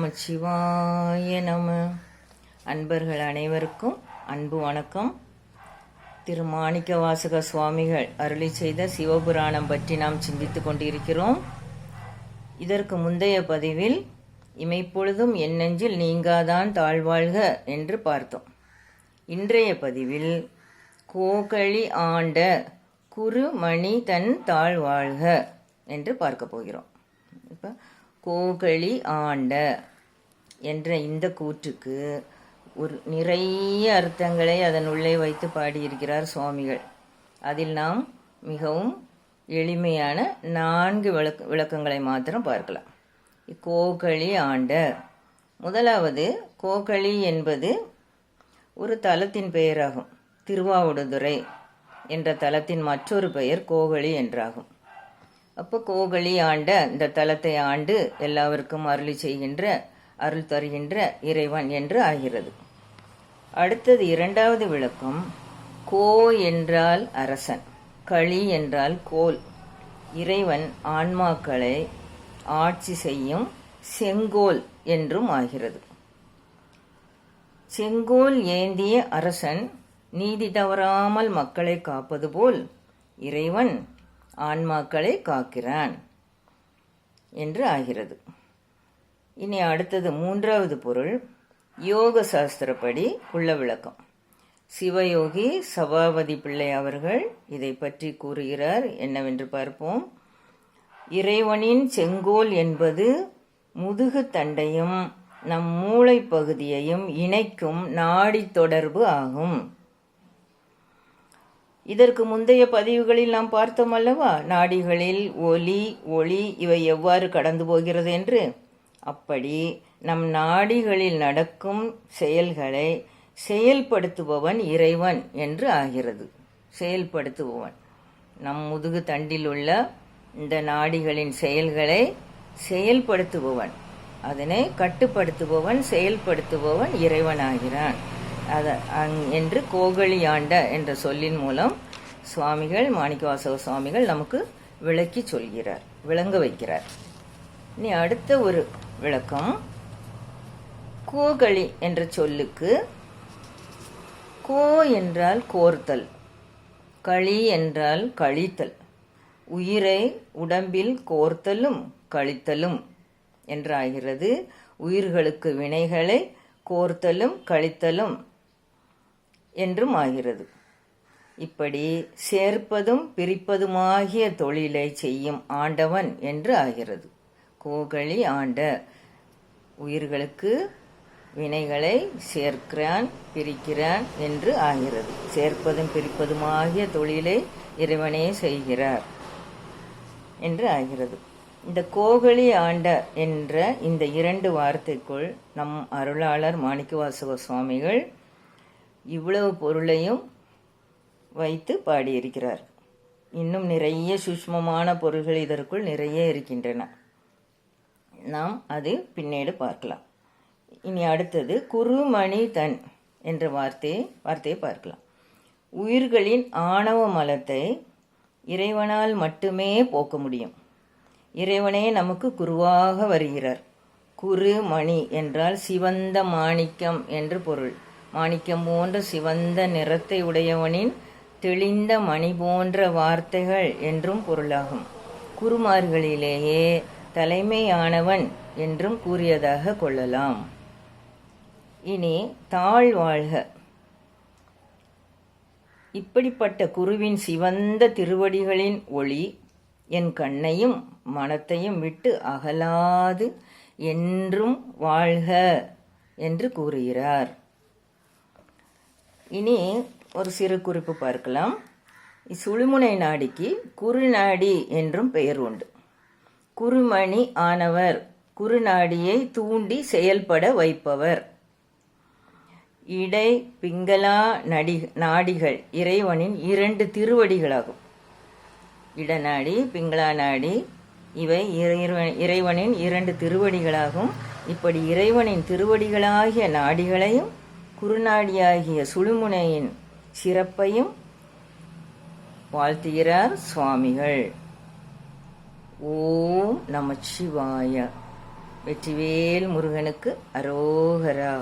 நமச்சிவாய நம. அன்பர்கள் அனைவருக்கும் அன்பு வணக்கம். திரு மாணிக்கவாசக சுவாமிகள் அருளி செய்த சிவபுராணம் பற்றி நாம் சிந்தித்துக் கொண்டிருக்கிறோம். இதற்கு முந்தைய பதிவில் இமைப்பொழுதும் என் நெஞ்சில் நீங்காதான் தாழ்வாழ்க என்று பார்த்தோம். இன்றைய பதிவில் கோகழி ஆண்ட குறுமணி தன் தாழ்வாழ்க என்று பார்க்க போகிறோம். இப்போ கோகழி ஆண்ட என்ற இந்த கூற்றுக்கு ஒரு நிறைய அர்த்தங்களை அதனுள்ளே வைத்து பாடியிருக்கிறார் சுவாமிகள். அதில் நாம் மிகவும் எளிமையான 4 விளக்கங்களை மாத்திரம் பார்க்கலாம். கோகழி ஆண்ட, முதலாவது கோகழி என்பது ஒரு தலத்தின் பெயராகும். திருவாவடுதுறை என்ற தலத்தின் மற்றொரு பெயர் கோகழி என்றாகும். அப்போ கோகழி ஆண்ட, இந்த தலத்தை ஆண்டு எல்லாருக்கும் அருள் தருகின்ற இறைவன் என்று ஆகிறது. அடுத்தது இரண்டாவது விளக்கம், கோ என்றால் அரசன், களி என்றால் கோல். இறைவன் ஆன்மாக்களை ஆட்சி செய்யும் செங்கோல் என்றும் ஆகிறது. செங்கோல் ஏந்திய அரசன் நீதி தவறாமல் மக்களை காப்பது போல் இறைவன் ஆன்மாக்களை காக்கிறான் என்று ஆகிறது. இனி அடுத்தது மூன்றாவது பொருள், யோக சாஸ்திரப்படி உள்ள விளக்கம். சிவயோகி சபாபதி பிள்ளை அவர்கள் இதை பற்றி கூறுகிறார். என்னவென்று பார்ப்போம். இறைவனின் செங்கோல் என்பது முதுகு தண்டையும் நம் மூளை பகுதியையும் இணைக்கும் நாடி தொடர்பு ஆகும். இதற்கு முந்தைய பதிவுகளில் நாம் பார்த்தோம் அல்லவா, நாடிகளில் ஒளி இவை எவ்வாறு கடந்து போகிறது என்று. அப்படி நம் நாடிகளில் நடக்கும் செயல்களை செயல்படுத்துபவன் இறைவன் என்று ஆகிறது. செயல்படுத்துபவன் நம் முதுகு தண்டில் உள்ள இந்த நாடிகளின் செயல்களை செயல்படுத்துபவன், அதனை கட்டுப்படுத்துபவன், செயல்படுத்துபவன் இறைவன் ஆகிறான் என்று கோகழி ஆண்ட என்ற சொல்லின் மூலம் சுவாமிகள், மாணிக்கவாசக சுவாமிகள் நமக்கு விளக்கி சொல்கிறார், விளங்க வைக்கிறார். இனி அடுத்த ஒரு விளக்கம், கோகழி என்ற சொல்லுக்கு கோ என்றால் கோர்த்தல், களி என்றால் கழித்தல், உயிரை உடம்பில் கோர்த்தலும் கழித்தலும் என்றாகிறது. உயிர்களுக்கு வினைகளை கோர்த்தலும் கழித்தலும் என்றும் ஆகிறது. இப்படி சேர்ப்பதும் பிரிப்பதுமாகிய தொழிலை செய்யும் ஆண்டவன் என்று ஆகிறது. கோகழி ஆண்ட, உயிர்களுக்கு வினைகளை சேர்க்கிறான், பிரிக்கிறான் என்று ஆகிறது. சேர்ப்பதும் பிரிப்பதுமாகிய தொழிலை இறைவனே செய்கிறார் என்று ஆகிறது. இந்த கோகழி ஆண்ட என்ற இந்த 2 வார்த்தைக்குள் நம் அருளாளர் மாணிக்கவாசக சுவாமிகள் இவ்வளவு பொருளையும் வைத்து பாடியிருக்கிறார். இன்னும் நிறைய சூட்சுமமான பொருள்கள் இதற்குள் நிறைய இருக்கின்றன. நாம் அது பின்னேடு பார்க்கலாம். இனி அடுத்தது குறுமணி தன் என்ற வார்த்தையை பார்க்கலாம். உயிர்களின் ஆணவ மலத்தை இறைவனால் மட்டுமே போக்க முடியும். இறைவனே நமக்கு குருவாக வருகிறார். குறுமணி என்றால் சிவந்த மாணிக்கம் என்று பொருள். மாணிக்கம் போன்ற சிவந்த நிறத்தை உடையவனின் தெளிந்த மணி போன்ற வார்த்தைகள் என்றும் பொருளாகும். குருமார்களிலேயே தலைமையானவன் என்றும் கூறியதாக கொள்ளலாம். இனி தாழ்வாழ்க. இப்படிப்பட்ட குருவின் சிவந்த திருவடிகளின் ஒளி என் கண்ணையும் மனத்தையும் விட்டு அகலாது என்றும் வாழ்க என்று கூறுகிறார். இனி ஒரு சிறு குறிப்பு பார்க்கலாம். சுழுமுனை நாடிக்கு குறுநாடி என்றும் பெயர் உண்டு. குறுமணி ஆனவர், குறுநாடியை தூண்டி செயல்பட வைப்பவர். இடை பிங்களா நாடிகள் இறைவனின் 2 திருவடிகளாகும். இடநாடி, பிங்களா நாடி இவை இறைவனின் 2 திருவடிகளாகும். இப்படி இறைவனின் திருவடிகளாகிய நாடிகளையும் குறுநாடியாகிய சுழுமுனையின் சிறப்பையும் வாழ்த்துகிறார் சுவாமிகள். ஓம் நமச்சிவாய. வெற்றிவேல் முருகனுக்கு அரோகரா.